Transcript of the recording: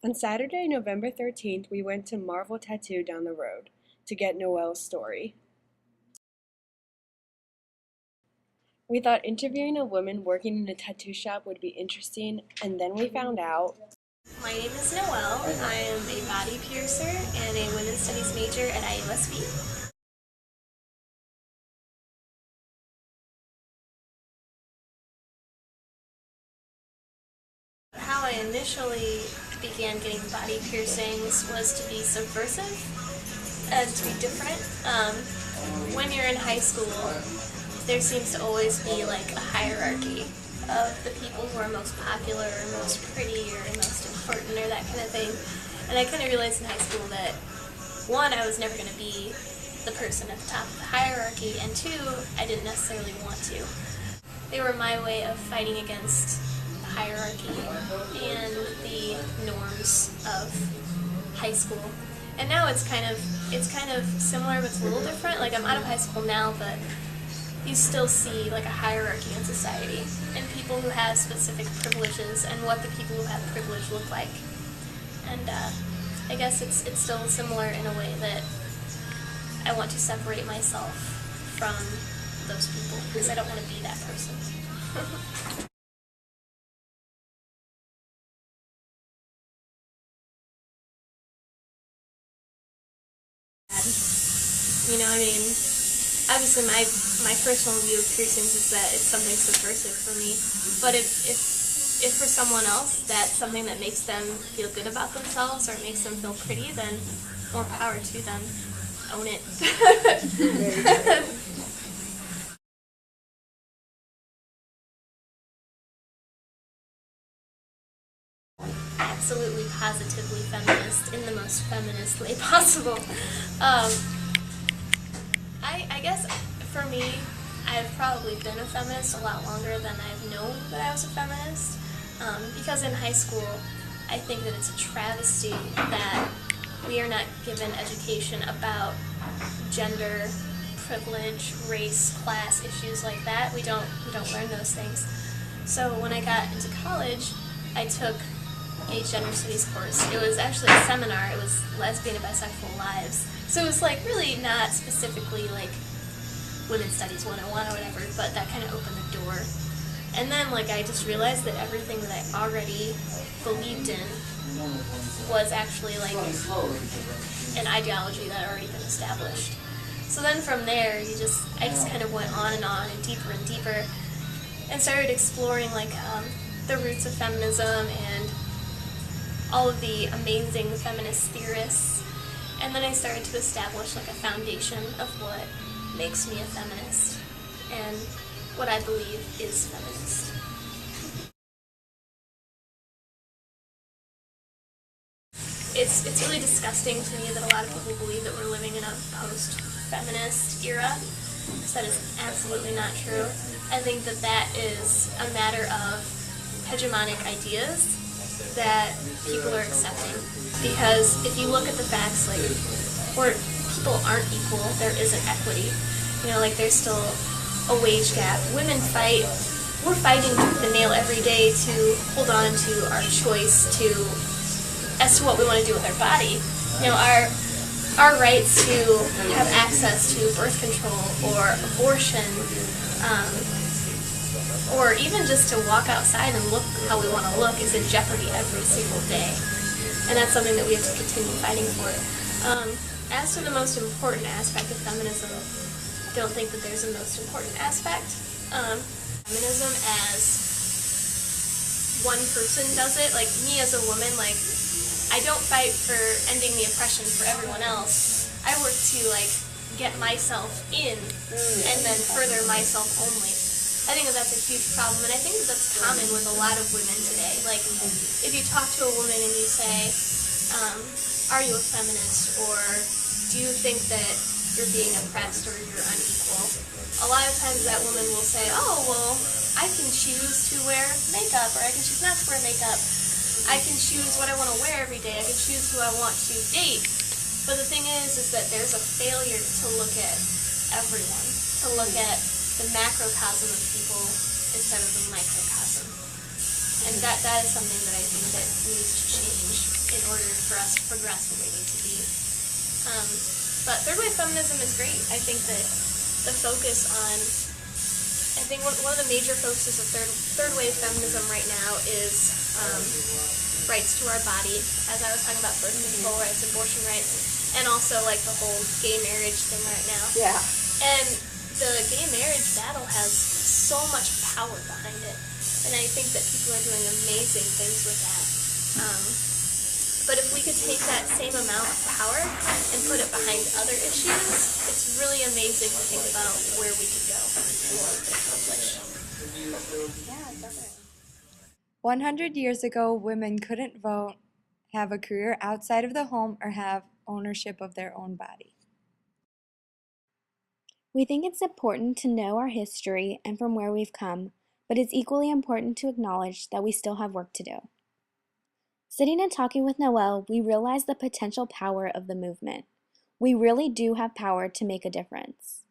On Saturday, November 13th, we went to Marvel Tattoo down the road to get Noel's story. We thought interviewing a woman working in a tattoo shop would be interesting, and then we found out. My name is Noel. I am a body piercer and a women's studies major at IUSB. How I initially began getting body piercings was to be subversive and to be different. When you're in high school, there seems to always be like a hierarchy of the people who are most popular or most pretty or most important or that kind of thing. And I kind of realized in high school that one, I was never going to be the person at the top of the hierarchy, and two, I didn't necessarily want to. They were my way of fighting against the hierarchy and the norms of high school. And now it's kind of similar, but it's a little different. Like, I'm out of high school now, but you still see like a hierarchy in society and people who have specific privileges and what the people who have privilege look like. And I guess it's still similar in a way that I want to separate myself from those people because I don't want to be that person. You know, I mean, obviously my personal view of piercings is that it's something subversive for me, but if for someone else that's something that makes them feel good about themselves or makes them feel pretty, then more power to them. Own it. Absolutely, positively feminist in the most feminist way possible. I guess for me, I've probably been a feminist a lot longer than I've known that I was a feminist. Because in high school, I think that it's a travesty that we are not given education about gender, privilege, race, class, issues like that. We don't learn those things. So when I got into college, I took a gender studies course. It was actually a seminar. It was Lesbian and Bisexual Lives. So it was like really not specifically like Women's Studies 101 or whatever, but that kind of opened the door. And then like I just realized that everything that I already believed in was actually like an ideology that had already been established. So then from there, I just kind of went on and deeper, and started exploring like the roots of feminism and all of the amazing feminist theorists. And then I started to establish like a foundation of what makes me a feminist and what I believe is feminist. It's really disgusting to me that a lot of people believe that we're living in a post-feminist era, because that is absolutely not true. I think that is a matter of hegemonic ideas that people are accepting. Because if you look at the facts, like, where people aren't equal, there isn't equity. You know, like, there's still a wage gap. Women fight. We're fighting tooth and nail every day to hold on to our choice as to what we want to do with our body. You know, our rights to have access to birth control or abortion, or even just to walk outside and look how we want to look is in jeopardy every single day. And that's something that we have to continue fighting for. As to the most important aspect of feminism, I don't think that there's a most important aspect. Feminism as one person does it, like me as a woman, like I don't fight for ending the oppression for everyone else. I work to like get myself in and then further myself only. I think that that's a huge problem, and I think that that's common with a lot of women today. Like, if you talk to a woman and you say, are you a feminist, or do you think that you're being oppressed or you're unequal? A lot of times that woman will say, oh, well, I can choose to wear makeup, or I can choose not to wear makeup. I can choose what I want to wear every day. I can choose who I want to date. But the thing is that there's a failure to look at everyone, to look at the macrocosm of people instead of the microcosm. And that is something that I think that needs to change. in order for us to progress where we need to be. Um, but third wave feminism is great. I think that the focus on, I think one of the major focuses of third wave feminism right now is rights to our body, as I was talking about birth control rights, abortion rights, and also like the whole gay marriage thing right now. Yeah. And the gay marriage battle has so much power behind it, and I think that people are doing amazing things with that. But if we could take that same amount of power and put it behind other issues, it's really amazing to think about where we could go and what we could accomplish. Yeah, definitely. 100 years ago, women couldn't vote, have a career outside of the home, or have ownership of their own body. We think it's important to know our history and from where we've come, but it's equally important to acknowledge that we still have work to do. Sitting and talking with Noel, we realized the potential power of the movement. We really do have power to make a difference.